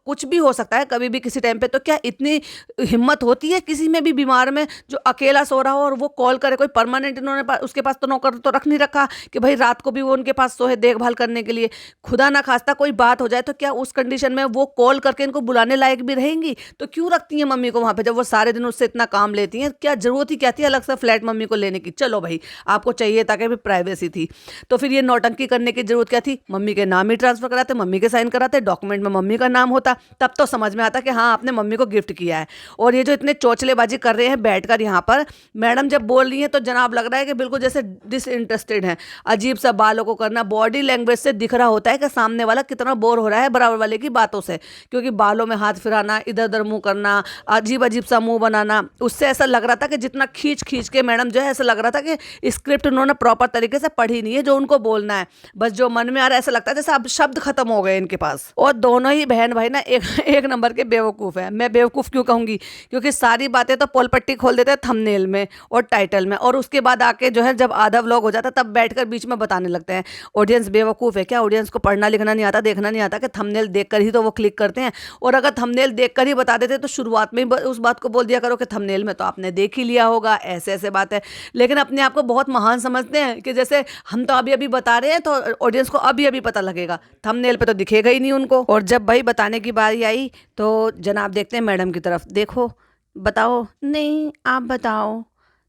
कुछ भी हो सकता है कभी भी किसी टाइम पे, तो क्या इतनी हिम्मत होती है किसी में भी बीमार में जो अकेला सो रहा हो और वो कॉल करे? कोई परमानेंट इन्होंने उसके पास तो नौकर तो रख नहीं रखा कि भाई रात को भी वो उनके पास सोए देखभाल करने के लिए। खुदा ना खास्ता कोई बात हो जाए तो क्या उस कंडीशन में वो कॉल करके इनको बुलाने लायक भी रहेंगी? तो क्यों रखती हैं मम्मी को वहां पे, जब वो सारे दिन उससे इतना काम लेती हैं? क्या जरूरत ही क्या थी अलग से फ्लैट मम्मी को लेने की? चलो भाई, आपको चाहिए था कि भी प्राइवेसी थी, तो फिर ये नौटंकी करने की जरूरत क्या थी? मम्मी के नाम ही ट्रांसफर कराते, मम्मी के साइन कराते, डॉक्यूमेंट में मम्मी का नाम होता, तब तो समझ में आता कि हाँ आपने मम्मी को गिफ्ट किया है। और ये जो इतने चौचलेबाजी कर रहे हैं बैठकर यहाँ पर, मैडम जब बोल रही है तो जनाब लग रहा है कि बिल्कुल जैसे डिसइंटरेस्टेड है। अजीब सा बालों को करना, बॉडी लैंग्वेज से दिख रहा होता है कि सामने वाला कितना बोर हो रहा है बराबर वाले की बातों से, क्योंकि बालों में हाथ फिराना, इधर उधर मुंह करना, अजीब अजीब सा मुंह बनाना, उससे ऐसा लग रहा था कि जितना खींच खींच के मैडम जो है, ऐसा लग रहा था कि स्क्रिप्ट उन्होंने प्रॉपर तरीके से पढ़ी नहीं है, जो उनको बोलना है बस जो मन में आ रहा है, ऐसा लगता है जैसे अब शब्द खत्म हो गए इनके पास। और दोनों ही बहन भाई ना एक नंबर के बेवकूफ़ है। मैं बेवकूफ़ क्यों कहूँगी? क्योंकि सारी बातें तो पोल पट्टी खोल देते हैं थंबनेल में और टाइटल में, और उसके बाद आके जो है जब आधा व्लॉग हो जाता है तब बैठकर बीच में बताने लगते हैं ऑडियंस बेवकूफ़ है क्या? ऑडियंस को पढ़ना लिखना नहीं आता, देखना नहीं आता कि थंबनेल देखकर ही तो वो क्लिक करते हैं। और अगर थंबनेल देखकर ही बता देते तो शुरुआत में ही उस बात को बोल दिया करो कि थंबनेल में तो आपने देख ही लिया होगा, ऐसे ऐसे बात है। लेकिन अपने आप को बहुत महान समझते हैं कि जैसे हम तो अभी अभी बता रहे हैं तो ऑडियंस को अभी अभी पता लगेगा, थंबनेल पे तो दिखेगा ही नहीं उनको। और जब भाई बताने की बारी आई तो जनाब देखते हैं मैडम की तरफ, देखो बताओ, नहीं आप बताओ।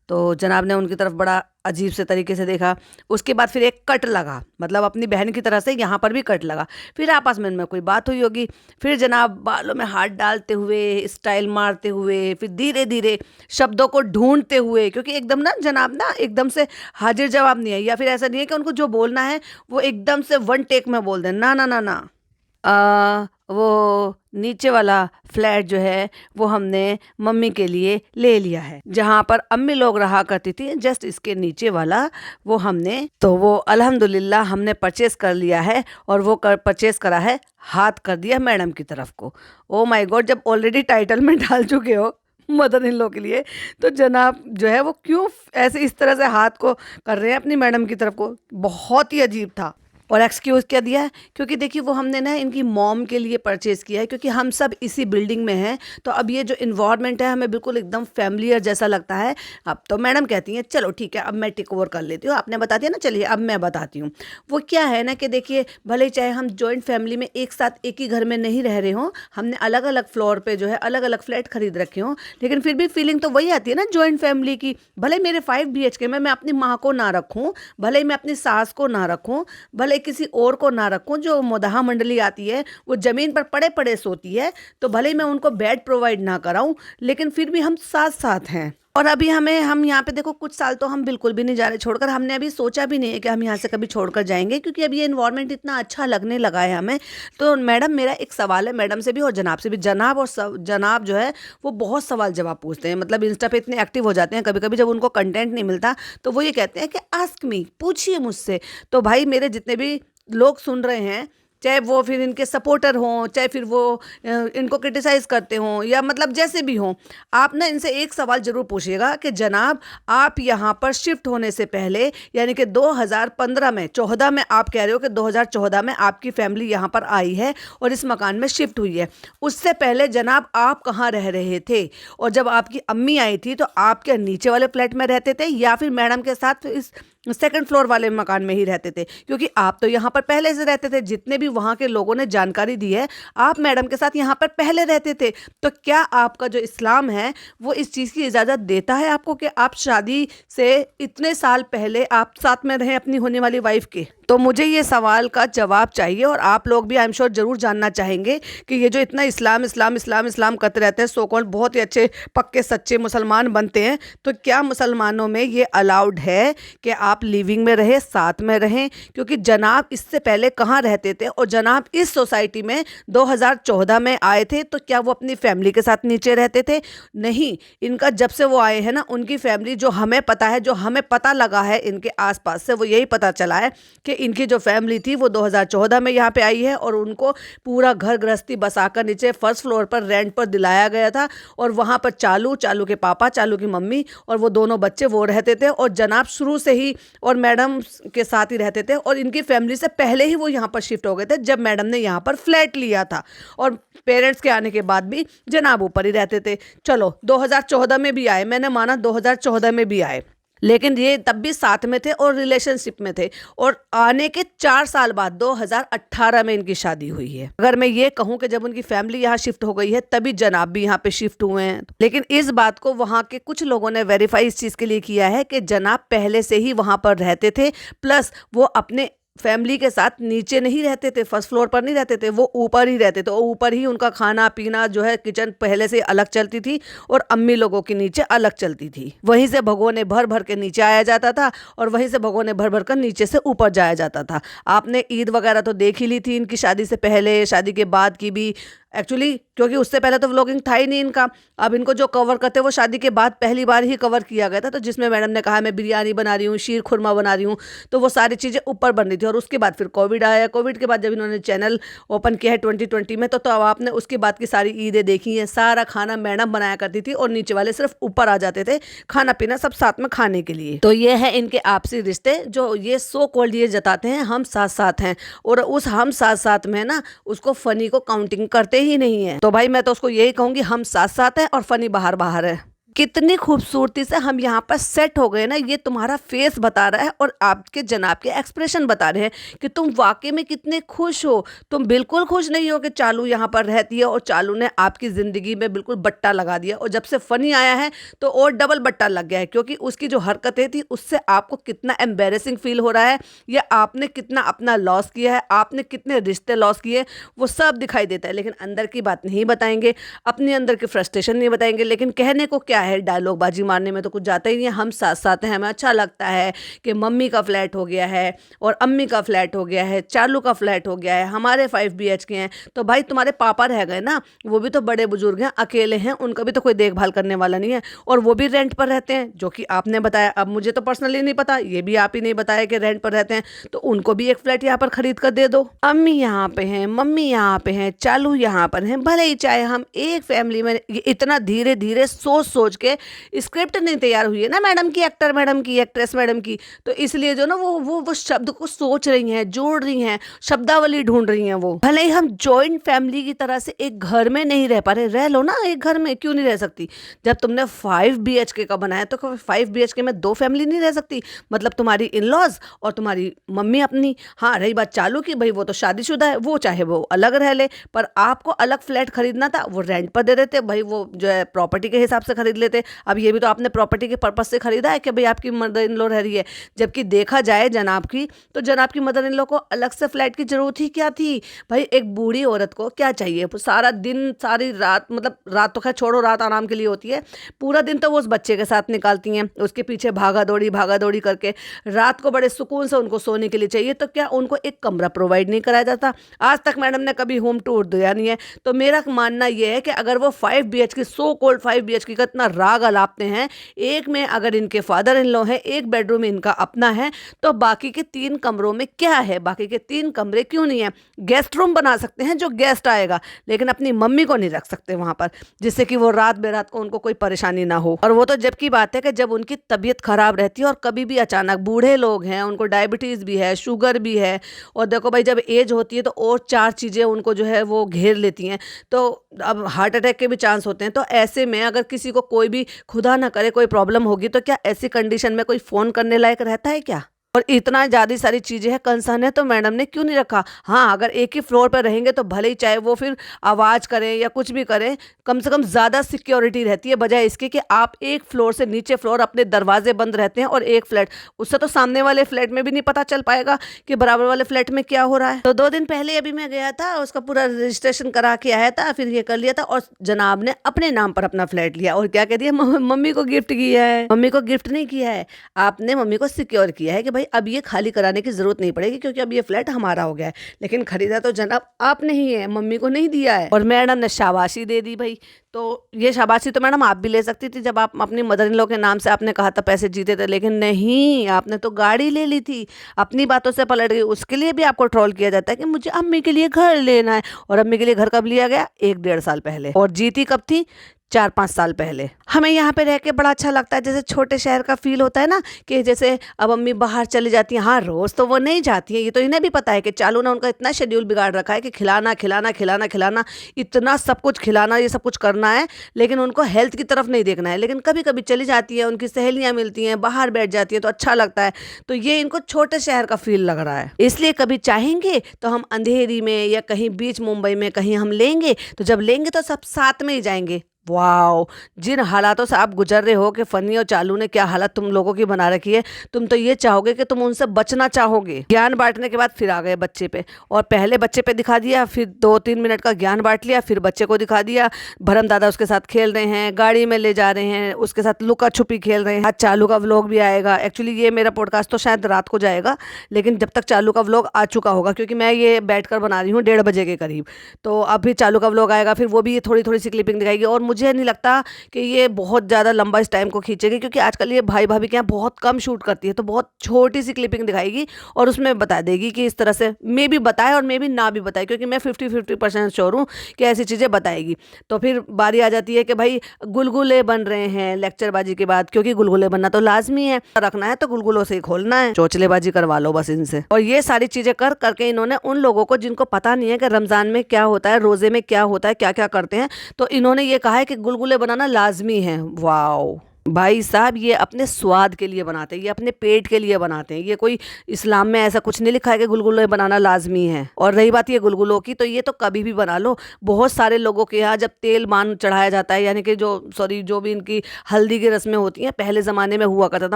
तो जनाब ने उनकी तरफ बड़ा अजीब से तरीके से देखा। उसके बाद फिर एक कट लगा, मतलब अपनी बहन की तरह से यहाँ पर भी कट लगा। फिर आपस में इनमें कोई बात हुई होगी। फिर जनाब बालों में हाथ डालते हुए, स्टाइल मारते हुए, फिर धीरे धीरे शब्दों को ढूंढते हुए, क्योंकि एकदम ना जनाब ना एकदम से हाजिर जवाब नहीं है, या फिर ऐसा नहीं है कि उनको जो बोलना है वो एकदम से 1 टेक में बोल दें, ना ना ना ना। वो नीचे वाला फ्लैट जो है वो हमने मम्मी के लिए ले लिया है, जहाँ पर अम्मी लोग रहा करती थी, जस्ट इसके नीचे वाला वो हमने, तो वो अल्हम्दुलिल्लाह हमने परचेस कर लिया है। और वो परचेस करा है, हाथ कर दिया मैडम की तरफ को। ओ माय गॉड, जब ऑलरेडी टाइटल में डाल चुके हो मदर इन लॉ के लिए। तो जनाब जो है वो क्यों ऐसे इस तरह से हाथ को कर रहे हैं अपनी मैडम की तरफ को, बहुत ही अजीब था। और एक्सक्यूज़ क्या दिया है, क्योंकि देखिए वो हमने ना इनकी मॉम के लिए परचेज़ किया है, क्योंकि हम सब इसी बिल्डिंग में हैं, तो अब ये जो इन्वायरमेंट है हमें बिल्कुल एकदम फैमिलियर जैसा लगता है। अब तो मैडम कहती हैं चलो ठीक है अब मैं टेक ओवर कर लेती हूँ, आपने बता दिया ना, चलिए अब मैं बताती हूँ। वो क्या है ना कि देखिए भले ही चाहे हम जॉइंट फैमिली में एक साथ एक ही घर में नहीं रह रहे हों, हमने अलग अलग फ्लोर पे जो है अलग अलग फ्लैट खरीद रखे हों, लेकिन फिर भी फीलिंग तो वही आती है ना जॉइंट फैमिली की। भले मेरे 5 BHK में मैं अपनी माँ को ना रखूँ, भले ही मैं अपनी सास को ना रखूँ, भले किसी और को ना रखूँ, जो मुदाहा मंडली आती है वो ज़मीन पर पड़े पड़े सोती है, तो भले ही मैं उनको बेड प्रोवाइड ना कराऊँ, लेकिन फिर भी हम साथ साथ हैं। और अभी हम यहाँ पे देखो कुछ साल तो हम बिल्कुल भी नहीं जा रहे छोड़कर, हमने अभी सोचा भी नहीं है कि हम यहाँ से कभी छोड़कर जाएंगे, क्योंकि अभी ये इन्वायरमेंट इतना अच्छा लगने लगा है हमें। तो मैडम मेरा एक सवाल है मैडम से भी और जनाब से भी, जनाब और जनाब जो है वो बहुत सवाल जवाब पूछते हैं, मतलब इंस्टा पे इतने एक्टिव हो जाते हैं, कभी कभी जब उनको कंटेंट नहीं मिलता तो वो ये कहते हैं कि आस्क मी, पूछिए मुझसे। तो भाई मेरे जितने भी लोग सुन रहे हैं, चाहे वो फिर इनके सपोर्टर हों, चाहे फिर वो इनको क्रिटिसाइज़ करते हों, या मतलब जैसे भी हों, आप ना इनसे एक सवाल ज़रूर पूछिएगा कि जनाब आप यहाँ पर शिफ्ट होने से पहले, यानी कि 2015 में, 14 में आप कह रहे हो कि 2014 में आपकी फैमिली यहाँ पर आई है और इस मकान में शिफ्ट हुई है, उससे पहले जनाब आप कहाँ रह रहे थे? और जब आपकी अम्मी आई थी तो आप क्या नीचे वाले फ्लैट में रहते थे या फिर मैडम के साथ इस सेकंड फ्लोर वाले मकान में ही रहते थे? क्योंकि आप तो यहाँ पर पहले से रहते थे, जितने भी वहाँ के लोगों ने जानकारी दी है आप मैडम के साथ यहाँ पर पहले रहते थे। तो क्या आपका जो इस्लाम है वो इस चीज़ की इजाज़त देता है आपको कि आप शादी से इतने साल पहले आप साथ में रहें अपनी होने वाली वाइफ के? तो मुझे ये सवाल का जवाब चाहिए, और आप लोग भी आई एम श्योर ज़रूर जानना चाहेंगे कि ये जो इतना इस्लाम इस्लाम इस्लाम इस्लाम करते रहते हैं, सो कॉल्ड बहुत ही अच्छे पक्के सच्चे मुसलमान बनते हैं, तो क्या मुसलमानों में ये अलाउड है कि आप लिविंग में रहे, साथ में रहें? क्योंकि जनाब इससे पहले कहाँ रहते थे, और जनाब इस सोसाइटी में 2014 में आए थे, तो क्या वो अपनी फैमिली के साथ नीचे रहते थे? नहीं, इनका जब से वो आए हैं ना, उनकी फैमिली जो हमें पता है, जो हमें पता लगा है इनके आसपास से, वो यही पता चला है कि इनकी जो फैमिली थी वो 2014 में यहाँ पे आई है, और उनको पूरा घर गृहस्थी बसाकर नीचे फर्स्ट फ्लोर पर रेंट पर दिलाया गया था, और वहाँ पर चालू चालू के पापा, चालू की मम्मी और वो दोनों बच्चे वो रहते थे, और जनाब शुरू से ही और मैडम के साथ ही रहते थे, और इनकी फैमिली से पहले ही वो यहाँ पर शिफ्ट हो गए थे जब मैडम ने यहाँ पर फ्लैट लिया था, और पेरेंट्स के आने के बाद भी जनाब ऊपर ही रहते थे। चलो 2014 में भी आए, मैंने माना 2014 में भी आए, लेकिन ये तब भी साथ में थे और रिलेशनशिप में थे, और आने के 4 साल बाद 2018 में इनकी शादी हुई है। अगर मैं ये कहूँ कि जब उनकी फैमिली यहाँ शिफ्ट हो गई है तभी जनाब भी यहाँ पे शिफ्ट हुए हैं, लेकिन इस बात को वहाँ के कुछ लोगों ने वेरीफाई इस चीज़ के लिए किया है कि जनाब पहले से ही वहाँ पर रहते थे, प्लस वो अपने फैमिली के साथ नीचे नहीं रहते थे, फर्स्ट फ्लोर पर नहीं रहते थे, वो ऊपर ही रहते थे, और ऊपर ही उनका खाना पीना जो है, किचन पहले से अलग चलती थी और अम्मी लोगों की नीचे अलग चलती थी। वहीं से भगोने भर भर के नीचे आया जाता था और वहीं से भगोने भर भर कर नीचे से ऊपर जाया जाता था। आपने ईद वगैरह तो देख ही ली थी इनकी शादी से पहले, शादी के बाद की भी एक्चुअली, क्योंकि उससे पहले तो व्लॉगिंग था ही नहीं इनका। अब इनको जो कवर करते वो शादी के बाद पहली बार ही कवर किया गया था, तो जिसमें मैडम ने कहा मैं बिरयानी बना रही हूँ, शीर खुरमा बना रही हूँ, तो वो सारी चीज़ें ऊपर बन रही थी। और उसके बाद फिर कोविड आया, कोविड के बाद जब इन्होंने चैनल ओपन किया है 2020 में, तो अब आपने उसके बाद की सारी ईदें देखी हैं। सारा खाना मैडम बनाया करती थी और नीचे वाले सिर्फ ऊपर आ जाते थे खाना पीना सब साथ में खाने के लिए। तो ये है इनके आपसी रिश्ते, जो ये सो कॉल्ड ये जताते हैं हम साथ साथ हैं, और उस हम साथ साथ में ना उसको फनी को काउंटिंग करते ही नहीं है। तो भाई मैं तो उसको यही कहूंगी हम साथ साथ हैं और फनी बाहर बाहर है। कितनी खूबसूरती से हम यहाँ पर सेट हो गए ना, ये तुम्हारा फेस बता रहा है और आपके जनाब के एक्सप्रेशन बता रहे हैं कि तुम वाकई में कितने खुश हो। तुम बिल्कुल खुश नहीं हो कि चालू यहाँ पर रहती है और चालू ने आपकी ज़िंदगी में बिल्कुल बट्टा लगा दिया, और जब से फ़नी आया है तो और डबल बट्टा लग गया है, क्योंकि उसकी जो हरकतें थी उससे आपको कितना एम्बेरेसिंग फील हो रहा है, या आपने कितना अपना लॉस किया है, आपने कितने रिश्ते लॉस किए, वो सब दिखाई देता है। लेकिन अंदर की बात नहीं बताएंगे, अपने अंदर की फ्रस्ट्रेशन नहीं बताएंगे, लेकिन कहने को क्या है, डायलॉग बाजी मारने में तो कुछ जाता ही नहीं है, हम साथ साथ हैं, हमें अच्छा लगता है कि मम्मी का फ्लैट हो गया है और अम्मी का फ्लैट हो गया है, चालू का फ्लैट हो गया है, हमारे 5 BHK हैं। तो भाई तुम्हारे पापा रह गए ना, वो भी तो बड़े बुजुर्ग हैं, अकेले हैं, उनका भी तो कोई देखभाल करने वाला नहीं है, और वो भी रेंट पर रहते हैं, जो कि आपने बताया। अब मुझे तो पर्सनली नहीं पता, ये भी आप ही नहीं बताया कि रेंट पर रहते हैं, तो उनको भी एक फ्लैट यहाँ पर खरीद कर दे दो। अम्मी यहाँ पे हैं, मम्मी यहाँ पे हैं, चालू यहाँ पर हैं, भले ही चाहे हम एक फैमिली में। ये इतना धीरे धीरे सोच सोच के स्क्रिप्ट नहीं तैयार हुई है ना मैडम की, एक्टर मैडम की, एक्ट्रेस मैडम की, तो इसलिए जो ना वो शब्द को सोच रही हैं, जोड़ रही हैं, शब्दावली ढूंढ रही हैं। वो भले ही हम जॉइंट फैमिली की तरह से एक घर में नहीं रह पा रहे, रह लो ना एक घर में, क्यों नहीं रह सकती? जब तुमने 5 BHK का बनाया तो 5 BHK में 2 फैमिली नहीं रह सकती? मतलब तुम्हारी इन लॉज और तुम्हारी मम्मी अपनी। हाँ, रही बात चालू की, भाई वो तो शादीशुदा है, वो चाहे वो अलग रह ले, पर आपको अलग फ्लैट खरीदना था, वो रेंट पर दे देते, भाई वो जो है प्रॉपर्टी के हिसाब से खरीद लेते। अब ये भी तो आपने प्रॉपर्टी के पर्पज से खरीदा है कि भाई आपकी मदर इन लॉ रह रही है। जबकि देखा जाए जनाब की, तो जनाब की मदर इन लॉ को अलग से फ्लैट की जरूरत ही क्या थी? भाई एक बूढ़ी औरत को क्या चाहिए? सारा दिन सारी रात, मतलब रात तो खैर छोड़ो, रात आराम के लिए होती है, पूरा दिन तो वो उस बच्चे के साथ निकालती हैं, उसके पीछे भागा दौड़ी करके, रात को बड़े सुकून से उनको सोने के लिए चाहिए, तो क्या उनको एक कमरा प्रोवाइड नहीं कराया जाता? आज तक मैडम ने कभी होम टूर दिया नहीं है। तो मेरा मानना यह है कि अगर वो 5 BHK, सो कॉल्ड 5 BHK का इतना राग अलापते हैं, एक में अगर इनके फादर इन लॉ है, एक बेडरूम इनका अपना है, तो बाकी के 3 कमरों में क्या है? बाकी के 3 कमरे क्यों नहीं है? गेस्ट रूम बना सकते हैं जो गेस्ट आएगा, लेकिन अपनी मम्मी को नहीं रख सकते वहां पर, जिससे कि वो रात बेरात को उनको कोई परेशानी ना हो। और वो तो जब की बात है कि जब उनकी तबीयत खराब रहती है, और कभी भी अचानक, बूढ़े लोग हैं, उनको डायबिटीज भी है, शुगर भी है, और देखो भाई जब एज होती है तो और 4 चीजें उनको जो है वो घेर लेती हैं, तो अब हार्ट अटैक के भी चांस होते हैं। तो ऐसे में अगर किसी को कोई भी, खुदा ना करे, कोई प्रॉब्लम होगी, तो क्या ऐसी कंडीशन में कोई फोन करने लायक रहता है क्या? और इतना ज़्यादा सारी चीज़ें हैं, कंसर्न है, तो मैडम ने क्यों नहीं रखा? हाँ, अगर एक ही फ्लोर पर रहेंगे तो भले ही चाहे वो फिर आवाज़ करें या कुछ भी करें, कम से कम ज़्यादा सिक्योरिटी रहती है, बजाय इसके कि आप एक फ्लोर से नीचे फ्लोर अपने दरवाजे बंद रहते हैं, और एक फ्लैट, उससे तो सामने वाले फ्लैट में भी नहीं पता चल पाएगा कि बराबर वाले फ्लैट में क्या हो रहा है। तो 2 दिन पहले अभी मैं गया था, उसका पूरा रजिस्ट्रेशन करा के आया था, फिर ये कर लिया था, और जनाब ने अपने नाम पर अपना फ्लैट लिया, और क्या कह दिया, मम्मी को गिफ्ट किया है। मम्मी को गिफ्ट नहीं किया है, आपने मम्मी को सिक्योर किया है कि अब ये खाली कराने की जरूरत नहीं पड़ेगी, क्योंकि अब ये फ्लैट हमारा हो गया है। लेकिन खरीदा तो जनाब आपने ही है, मम्मी को नहीं दिया है। और मैडम ने शाबाशी दे दी भाई। तो ये शाबाशी तो मैडम आप भी ले सकती थी, जब आप अपनी मदर इन लॉ के नाम से आपने कहा था पैसे जीते थे, लेकिन नहीं, आपने तो गाड़ी ले ली थी, अपनी बातों से पलट गई। उसके लिए भी आपको ट्रोल किया जाता है कि मुझे अम्मी के लिए घर लेना है, और अम्मी के लिए घर कब लिया गया? 1-1.5 साल पहले। और जीती कब थी? 4-5 साल पहले। हमें यहाँ पे रह के बड़ा अच्छा लगता है, जैसे छोटे शहर का फील होता है ना, कि जैसे अब अम्मी बाहर चली जाती हैं। हाँ, रोज तो वो नहीं जाती हैं, ये तो इन्हें भी पता है कि चालू ने उनका इतना शेड्यूल बिगाड़ रखा है कि खिलाना खिलाना खिलाना खिलाना, इतना सब कुछ खिलाना, ये सब कुछ करना है, लेकिन उनको हेल्थ की तरफ नहीं देखना है। लेकिन कभी कभी चली जाती है, उनकी सहेलियाँ मिलती हैं, बाहर बैठ जाती है, तो अच्छा लगता है। तो ये इनको छोटे शहर का फील लग रहा है, इसलिए कभी चाहेंगे तो हम अंधेरी में या कहीं बीच मुंबई में कहीं हम लेंगे, तो जब लेंगे तो सब साथ में ही जाएंगे। वाओ, जिन हालातों से आप गुजर रहे हो कि फनी और चालू ने क्या हालत तुम लोगों की बना रखी है, तुम तो ये चाहोगे कि तुम उनसे बचना चाहोगे। ज्ञान बांटने के बाद फिर आ गए बच्चे पे, और पहले बच्चे पे दिखा दिया, फिर 2-3 मिनट का ज्ञान बांट लिया, फिर बच्चे को दिखा दिया, भरम दादा उसके साथ खेल रहे हैं, गाड़ी में ले जा रहे हैं, उसके साथ लुका छुपी खेल रहे हैं। आज चालू का व्लॉग भी आएगा। एक्चुअली ये मेरा पॉडकास्ट तो शायद रात को जाएगा, लेकिन जब तक चालू का व्लॉग आ चुका होगा, क्योंकि मैं ये बैठ बना रही हूँ 1:30 बजे के करीब, तो अभी चालू का व्लॉग आएगा, फिर वो भी थोड़ी थोड़ी सी क्लिपिंग दिखाएगी। और मुझे नहीं लगता कि ये बहुत ज़्यादा लंबा इस टाइम को खींचेगी, क्योंकि आजकल ये भाई भाभी के यहाँ बहुत कम शूट करती है, तो बहुत छोटी सी क्लिपिंग दिखाएगी और उसमें बता देगी कि इस तरह से, मे भी बताए और मे भी ना भी बताए, क्योंकि मैं 50-50% श्योर हूँ कि ऐसी चीज़ें बताएगी। तो फिर बारी आ जाती है कि भाई गुलगुले बन रहे हैं लेक्चरबाजी के बाद, क्योंकि गुलगुले बनना तो लाजमी है, रखना है तो गुलगुलों से ही खोलना है, चोचलेबाजी करवा लो बस इनसे। और ये सारी चीज़ें कर करके इन्होंने उन लोगों को जिनको पता नहीं है कि रमज़ान में क्या होता है, रोज़े में क्या होता है, क्या क्या करते हैं, तो इन्होंने ये कहा है कि गुलगुले बनाना लाजमी है। वाओ। भाई साहब ये अपने स्वाद के लिए बनाते हैं, ये अपने पेट के लिए बनाते हैं। ये कोई इस्लाम में ऐसा कुछ नहीं लिखा है कि गुलगुले बनाना लाजमी है। और रही बात ये गुलगुलों की, तो ये तो कभी भी बना लो। बहुत सारे लोगों के यहाँ जब तेल मान चढ़ाया जाता है, यानी कि जो भी इनकी हल्दी की रस्में होती हैं, पहले ज़माने में हुआ करता था,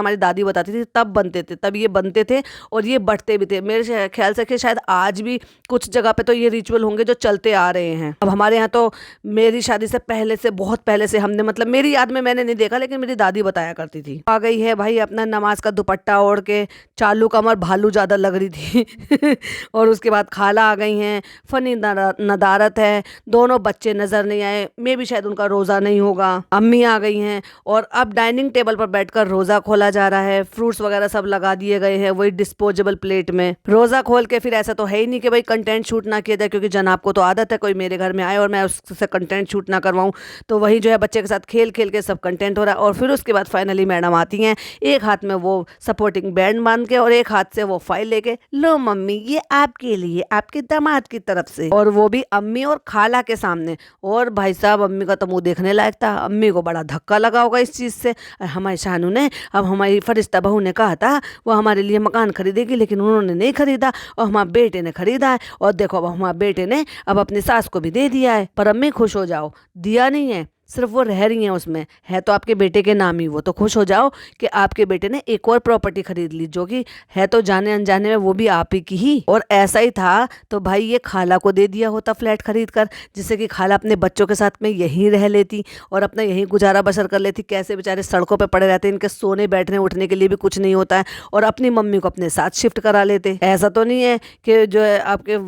हमारी दादी बताती थी, तब बनते थे, तब ये बनते थे और ये बटते भी थे। मेरे ख्याल से कि शायद आज भी कुछ जगह पे तो ये रिचुअल होंगे जो चलते आ रहे हैं। अब हमारे यहाँ तो मेरी शादी से पहले से, बहुत पहले से हमने, मतलब मेरी याद में मैंने नहीं देखा, लेकिन मेरी दादी बताया करती थी। आ गई है भाई अपना नमाज का दुपट्टा ओढ़ के, चालू कमर भालू ज़्यादा लग रही थी और उसके बाद खाला आ गई हैं, फनी नदारत है, दोनों बच्चे नज़र नहीं आए, मे भी शायद उनका रोज़ा नहीं होगा। अम्मी आ गई हैं और अब डाइनिंग टेबल पर बैठकर रोज़ा खोला जा रहा है। फ्रूट्स वगैरह सब लगा दिए गए हैं वही डिस्पोजेबल प्लेट में। रोज़ा खोल के फिर ऐसा तो है ही नहीं कि भाई कंटेंट शूट ना किया जाए, क्योंकि जनाब को तो आदत है कोई मेरे घर में आए और मैं उससे कंटेंट शूट ना करवाऊँ। तो वही जो है बच्चे के साथ खेल खेल के सब कंटेंट हो रहा है। और फिर उसके बाद फाइनली मैडम आती हैं, एक हाथ में वो सपोर्टिंग बैंड बांध के और एक हाथ से वो फाइल लेके, लो मम्मी ये आपके लिए, आपके दामाद की तरफ से, और वो भी अम्मी और खाला के सामने। और भाई साहब अम्मी का तो मुंह देखने लायक था। अम्मी को बड़ा धक्का लगा होगा इस चीज़ से। हमारी शानू ने, अब हमारी फरिश्ता बहू ने कहा था वो हमारे लिए मकान खरीदेगी, लेकिन उन्होंने नहीं खरीदा और हमारे बेटे ने खरीदा है। और देखो अब हमारे बेटे ने अब अपनी सास को भी दे दिया है। पर अम्मी खुश हो जाओ, दिया नहीं है, सिर्फ वो रह रही हैं उसमें, है तो आपके बेटे के नाम ही वो। तो खुश हो जाओ कि आपके बेटे ने एक और प्रॉपर्टी खरीद ली, जो कि है तो जाने अनजाने में वो भी आप ही की ही। और ऐसा ही था तो भाई ये खाला को दे दिया होता फ्लैट खरीद कर, जिससे कि खाला अपने बच्चों के साथ में यहीं रह लेती और अपना यहीं गुजारा बसर कर लेती। कैसे बेचारे सड़कों पर पड़े रहते हैं, इनके सोने बैठने उठने के लिए भी कुछ नहीं होता है, और अपनी मम्मी को अपने साथ शिफ्ट करा लेते। ऐसा तो नहीं है कि जो है आपके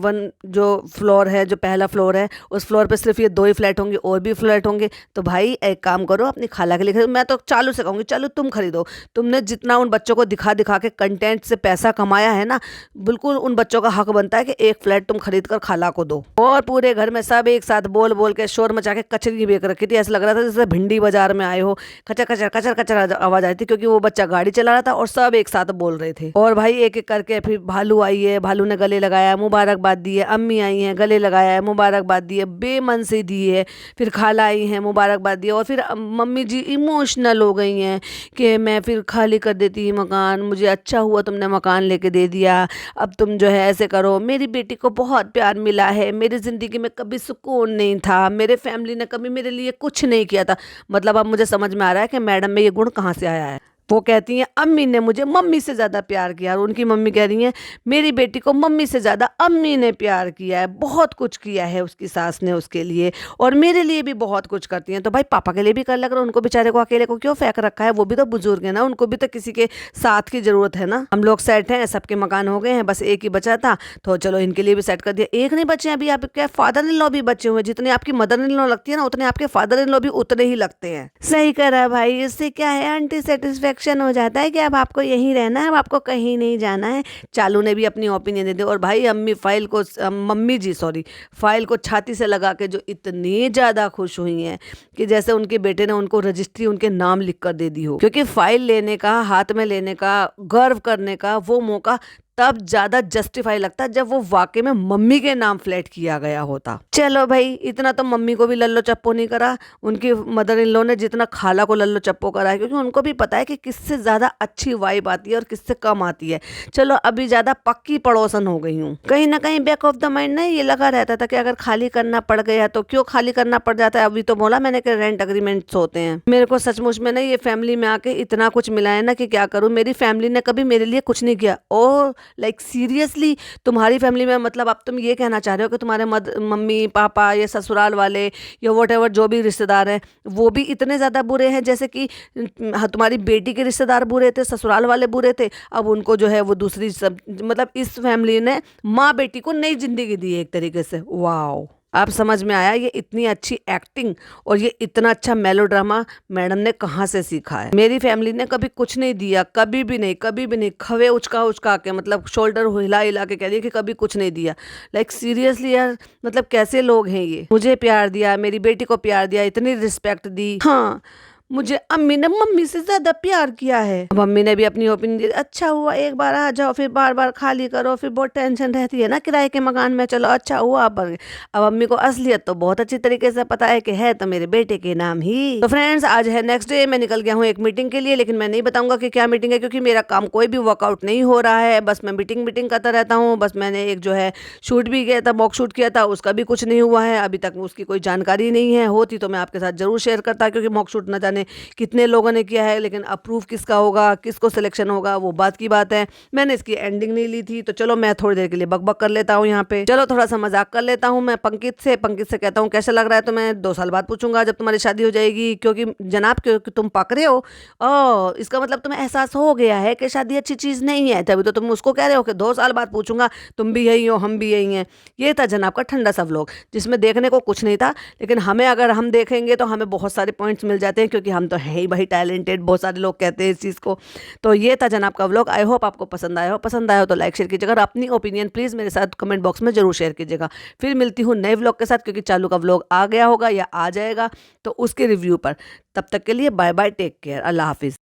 जो फ्लोर है, जो पहला फ्लोर है, उस फ्लोर पर सिर्फ ये 2 ही फ्लैट होंगे, और भी फ्लैट होंगे। तो भाई एक काम करो, अपनी खाला के लिए खरीदो। मैं तो चालू से कहूँगी चलो तुम खरीदो। तुमने जितना उन बच्चों को दिखा दिखा के कंटेंट से पैसा कमाया है ना, बिल्कुल उन बच्चों का हक बनता है कि एक फ्लैट तुम खरीद कर खाला को दो। और पूरे घर में सब एक साथ बोल बोल के शोर मचा के कचरी बेच रखी थी। ऐसा लग रहा था जैसे भिंडी बाजार में आए हो। कचर कचर कचर कचर आवाज आई थी, क्योंकि वो बच्चा गाड़ी चला रहा था और सब एक साथ बोल रहे थे। और भाई एक एक करके फिर भालू आई है, भालू ने गले लगाया, मुबारकबाद दी है। अम्मी आई है, गले लगाया है, मुबारकबाद दी है, बेमन से दी है। फिर खाला आई है, मुबारकबाद दी। और फिर मम्मी जी इमोशनल हो गई हैं कि मैं फिर खाली कर देती मकान, मुझे अच्छा हुआ तुमने मकान लेके दे दिया, अब तुम जो है ऐसे करो। मेरी बेटी को बहुत प्यार मिला है, मेरी ज़िंदगी में कभी सुकून नहीं था, मेरे फैमिली ने कभी मेरे लिए कुछ नहीं किया था। मतलब अब मुझे समझ में आ रहा है कि मैडम में ये गुण कहाँ से आया है। वो कहती हैं अम्मी ने मुझे मम्मी से ज़्यादा प्यार किया, और उनकी मम्मी कह रही हैं मेरी बेटी को मम्मी से ज़्यादा अम्मी ने प्यार किया है, बहुत कुछ किया है उसकी सास ने उसके लिए, और मेरे लिए भी बहुत कुछ करती हैं। तो भाई पापा के लिए भी कर लग रहा, उनको बेचारे को अकेले को क्यों फेंक रखा है, वो भी तो बुजुर्ग है ना, उनको भी तो किसी के साथ की ज़रूरत है ना। हम लोग सेट हैं, सबके मकान हो गए हैं, बस एक ही बचा था, तो चलो इनके लिए भी सेट कर दिया। एक नहीं बचे अभी, आपके फादर इन लॉ भी बचे हुए, जितने आपकी मदर इन लॉ लगती है ना, उतने आपके फादर इन लॉ भी उतने ही लगते हैं। सही करा भाई, इससे क्या है एंटी सेटिस्फेक्शन हो जाता है कि अब आपको यहीं रहना है, अब आपको कहीं नहीं जाना है। चालू ने भी अपनी ओपिनियन दे दी। और भाई अम्मी फाइल को छाती से लगा के जो इतनी ज़्यादा खुश हुई हैं कि जैसे उनके बेटे ने उनको रजिस्ट्री उनके नाम लिख कर दे दी हो। क्योंकि फाइल लेने का, हाथ में लेने का, गर्व करने का वो मौका तब ज़्यादा जस्टिफाई लगता है जब वो वाकई में मम्मी के नाम फ्लैट किया गया होता। चलो भाई इतना तो मम्मी को भी लल्लो चप्पो नहीं करा, उनकी मदर इन लॉ ने जितना खाला को लल्लो चप्पो करा है, क्योंकि उनको भी पता है कि किससे ज़्यादा अच्छी वाइब आती है और किससे कम आती है। चलो अभी ज़्यादा पक्की पड़ोसन हो गई हूँ। कहीं ना कहीं बैक ऑफ द माइंड ना ये लगा रहता था कि अगर खाली करना पड़ गया तो क्यों खाली करना पड़ जाता है। अभी तो बोला मैंने कि रेंट अग्रीमेंट्स होते हैं। मेरे को सचमुच में ना ये फैमिली में आके इतना कुछ मिला है ना कि क्या करूँ। मेरी फैमिली ने कभी मेरे लिए कुछ नहीं किया। और लाइक सीरियसली तुम्हारी फैमिली में, मतलब अब तुम ये कहना चाह रहे हो कि तुम्हारे मम्मी पापा या ससुराल वाले या वॉट एवर जो भी रिश्तेदार हैं वो भी इतने ज़्यादा बुरे हैं, जैसे कि तुम्हारी बेटी के रिश्तेदार बुरे थे, ससुराल वाले बुरे थे, अब उनको जो है वो दूसरी सब, मतलब इस फैमिली ने माँ बेटी को नई जिंदगी दी है एक तरीके से। वाओ, आप समझ में आया ये इतनी अच्छी एक्टिंग और ये इतना अच्छा मेलोड्रामा मैडम ने कहाँ से सीखा है। मेरी फैमिली ने कभी कुछ नहीं दिया, कभी भी नहीं, खवे उचका उचका के, मतलब शोल्डर हिला हिला के कह दिया कि कभी कुछ नहीं दिया। लाइक सीरियसली यार, मतलब कैसे लोग हैं ये। मुझे प्यार दिया, मेरी बेटी को प्यार दिया, इतनी रिस्पेक्ट दी। हाँ मुझे अम्मी ने मम्मी से ज़्यादा प्यार किया है। अब अम्मी ने भी अपनी ओपिनियन दी, अच्छा हुआ एक बार आ जाओ, फिर बार-बार खाली करो, फिर बहुत टेंशन रहती है ना किराए के मकान में, चलो अच्छा हुआ आप आ गए। अब अम्मी को असलियत तो बहुत अच्छी तरीके से पता है कि है तो मेरे बेटे के नाम ही। तो फ्रेंड्स आज है नेक्स्ट डे, मैं निकल गया हूँ एक मीटिंग के लिए, लेकिन मैं नहीं बताऊँगा कि क्या मीटिंग है क्योंकि मेरा काम कोई भी वर्कआउट नहीं हो रहा है। बस मैं मीटिंग मीटिंग करता रहता हूँ। बस मैंने एक जो है शूट भी किया था, मॉक शूट किया था, उसका भी कुछ नहीं हुआ है। अभी तक उसकी कोई जानकारी नहीं है, होती तो मैं आपके साथ ज़रूर शेयर करता क्योंकि मॉक शूट ना जाने कितने लोगों ने किया है, लेकिन अप्रूव किसका होगा, किसको सिलेक्शन होगा, वो बात की बात है। मैंने इसकी एंडिंग नहीं ली थी, तो चलो मैं थोड़ी देर के लिए बकबक कर लेता हूँ यहाँ पे। चलो थोड़ा सा मजाक कर लेता हूँ मैं पंकित से कहता हूँ कैसा लग रहा है, तो मैं 2 साल बाद पूछूंगा जब तुम्हारी शादी हो जाएगी, क्योंकि जनाब क्योंकि तुम पक रहे हो। ओ इसका मतलब तुम्हें एहसास हो गया है कि शादी अच्छी चीज नहीं है, तभी तो तुम उसको कह रहे हो कि 2 साल बाद पूछूंगा। तुम भी यही हो, हम भी यही हैं। ये था जनाब का ठंडा सा व्लॉग, जिसमें देखने को कुछ नहीं था, लेकिन हमें अगर हम देखेंगे तो हमें बहुत सारे पॉइंट्स मिल जाते हैं क्योंकि हम तो हैं ही भाई टैलेंटेड, बहुत सारे लोग कहते हैं इस चीज़ को। तो ये था जनाब का व्लॉग। आई होप आपको पसंद आया हो तो लाइक शेयर कीजिएगा और अपनी ओपिनियन प्लीज़ मेरे साथ कमेंट बॉक्स में जरूर शेयर कीजिएगा। फिर मिलती हूँ नए व्लॉग के साथ, क्योंकि चालू का व्लॉग आ गया होगा या आ जाएगा तो उसके रिव्यू पर। तब तक के लिए बाय बाय, टेक केयर, अल्लाह हाफिज़।